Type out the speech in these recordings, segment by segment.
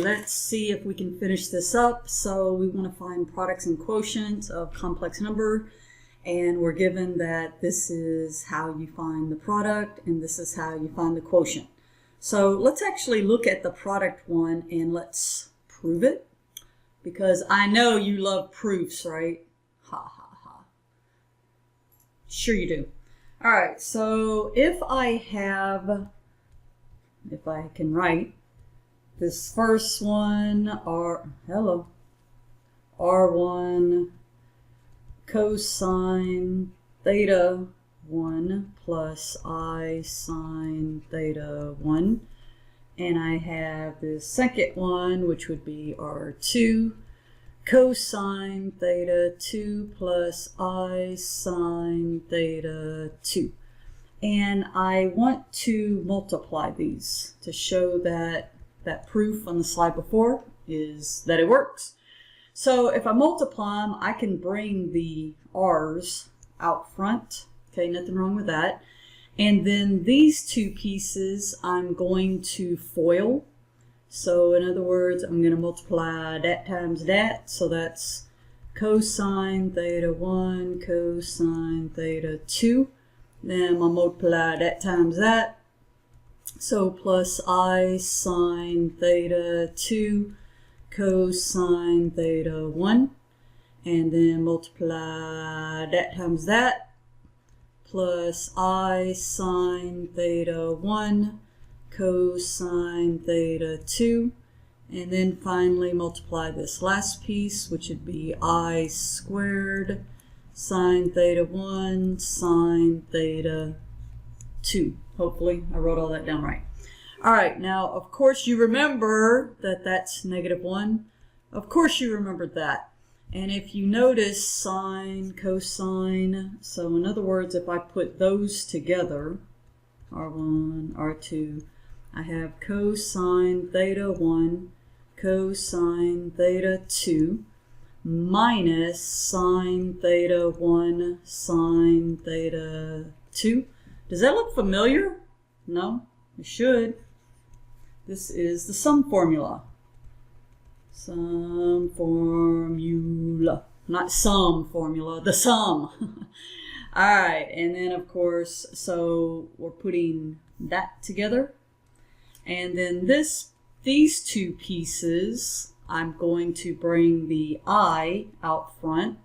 let's see if we can finish this up. So we want to find products and quotients of complex number, and we're given that this is how you find the product and this is how you find the quotient. So let's actually look at the product one and let's prove it, because I know you love proofs, right? Ha ha ha. Sure you do. All right, so if I can write this first one, R1 cosine theta 1 plus I sine theta 1. And I have the second one, which would be R2 cosine theta 2 plus I sine theta 2. And I want to multiply these to show that that proof on the slide before is that it works. So if I multiply them, I can bring the r's out front. Okay, nothing wrong with that. And then these two pieces I'm going to FOIL. So in other words, I'm going to multiply that times that. So that's cosine theta 1 cosine theta 2. Then I'm going to multiply that times that. So plus I sine theta 2 cosine theta 1. And then multiply that times that. Plus I sine theta 1 cosine theta 2. And then finally multiply this last piece, which would be I squared sine theta 1 sine theta 2. Hopefully I wrote all that down right. All right, now of course you remember that that's -1. Of course you remembered that. And if you notice sine, cosine, so in other words, if I put those together, R1, R2, I have cosine theta 1 cosine theta 2 minus sine theta 1 sine theta 2. Does that look familiar? No? It should. This is the sum formula. Sum formula. Not some formula, the sum. Alright, and then of course, so we're putting that together. And then these two pieces, I'm going to bring the I out front.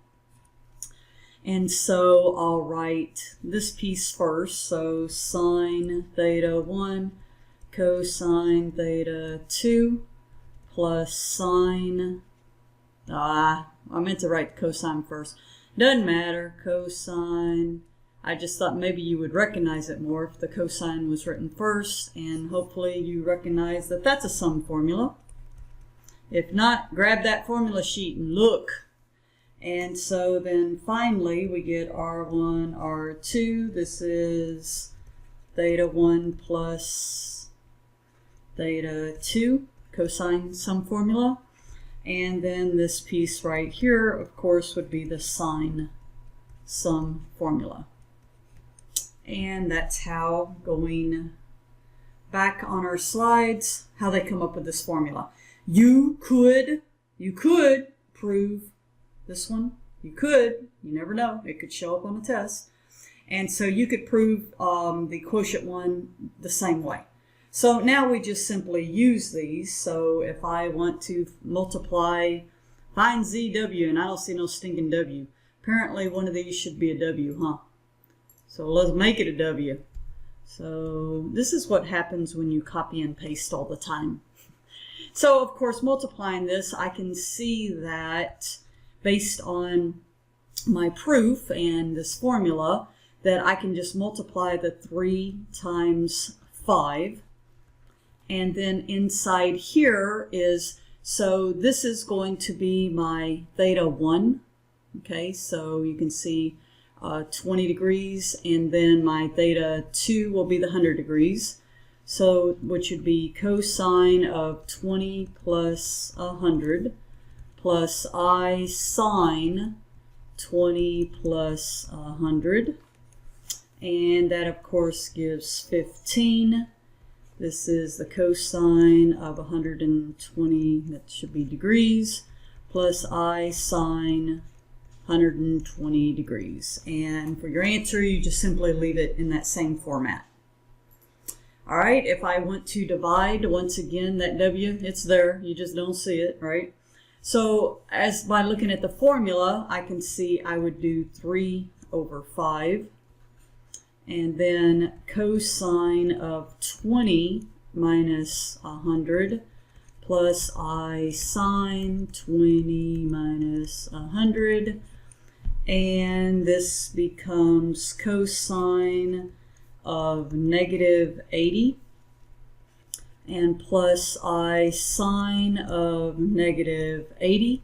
And so I'll write this piece first. So sine theta 1 cosine theta 2 plus sine, I meant to write cosine first. Doesn't matter, cosine. I just thought maybe you would recognize it more if the cosine was written first, and hopefully you recognize that that's a sum formula. If not, grab that formula sheet and look. And so then finally we get R1, R2. This is theta 1 plus theta 2, cosine sum formula. And then this piece right here, of course, would be the sine sum formula. And that's how, going back on our slides, how they come up with this formula. You could prove this one. You could. You never know. It could show up on a test. And so you could prove the quotient one the same way. So now we just simply use these. So if I want to multiply, find ZW, and I don't see no stinking W. Apparently one of these should be a W, huh? So let's make it a W. So this is what happens when you copy and paste all the time. So of course, multiplying this, I can see that based on my proof and this formula, that I can just multiply the 3 times 5. And then inside here is, so this is going to be my theta 1. Okay, so you can see 20 degrees, and then my theta 2 will be the 100 degrees. So, which would be cosine of 20 plus 100 plus I sine 20 plus 100. And that, of course, gives 15. This is the cosine of 120, that should be degrees, plus I sine 120 degrees. And for your answer, you just simply leave it in that same format. All right, if I want to divide, once again, that W, it's there. You just don't see it, right? So as by looking at the formula, I can see I would do 3 over 5. And then cosine of 20 minus 100 plus I sine 20 minus 100. And this becomes cosine of negative 80 and plus I sine of negative 80.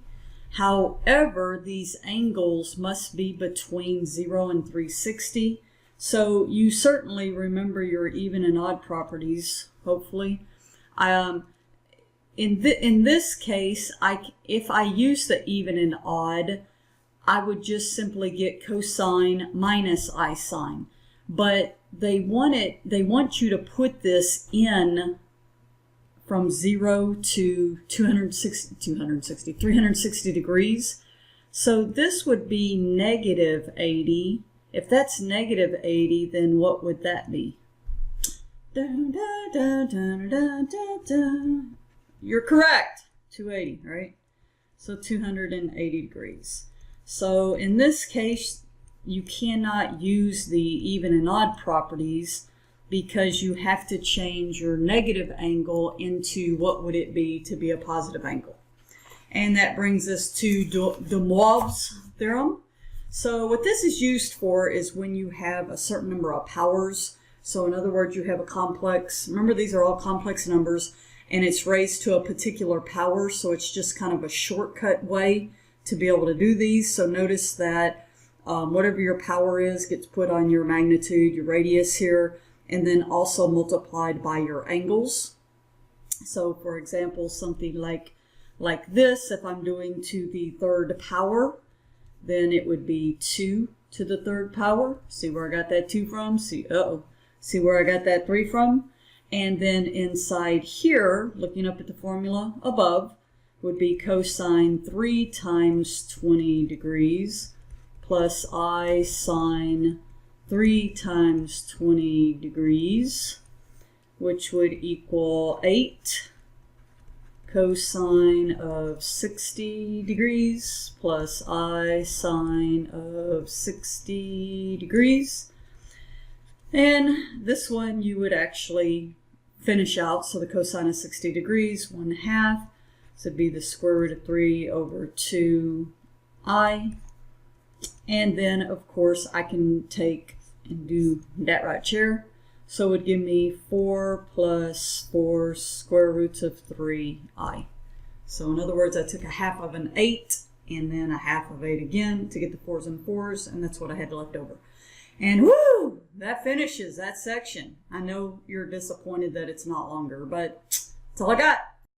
However, these angles must be between 0 and 360. So you certainly remember your even and odd properties, hopefully. In this case, if I use the even and odd, I would just simply get cosine minus I sine. But they want you to put this in from 0 to 360 degrees. So this would be negative 80. If that's negative 80, then what would that be? You're correct. 280, right? So 280 degrees. So in this case, you cannot use the even and odd properties because you have to change your negative angle into what would it be to be a positive angle. And that brings us to de Moivre's theorem. So what this is used for is when you have a certain number of powers. So in other words, you have a complex, remember these are all complex numbers, and it's raised to a particular power, so it's just kind of a shortcut way to be able to do these. So notice that whatever your power is gets put on your magnitude, your radius here, and then also multiplied by your angles. So for example, something like this, if I'm doing to the third power, then it would be 2 to the third power. See where I got that 2 from? See where I got that 3 from? And then inside here, looking up at the formula above, would be cosine 3 times 20 degrees plus I sine 3 times 20 degrees, which would equal 8 cosine of 60 degrees plus I sine of 60 degrees. And this one you would actually finish out. So the cosine of 60 degrees, 1/2. So it'd be the square root of 3 over 2i. And then, of course, I can take and do that right here. So it would give me 4 plus 4 square roots of 3i. So in other words, I took 1/2 of an 8 and then 1/2 of 8 again to get the 4s and 4s, and that's what I had left over. And woo! That finishes that section. I know you're disappointed that it's not longer, but that's all I got.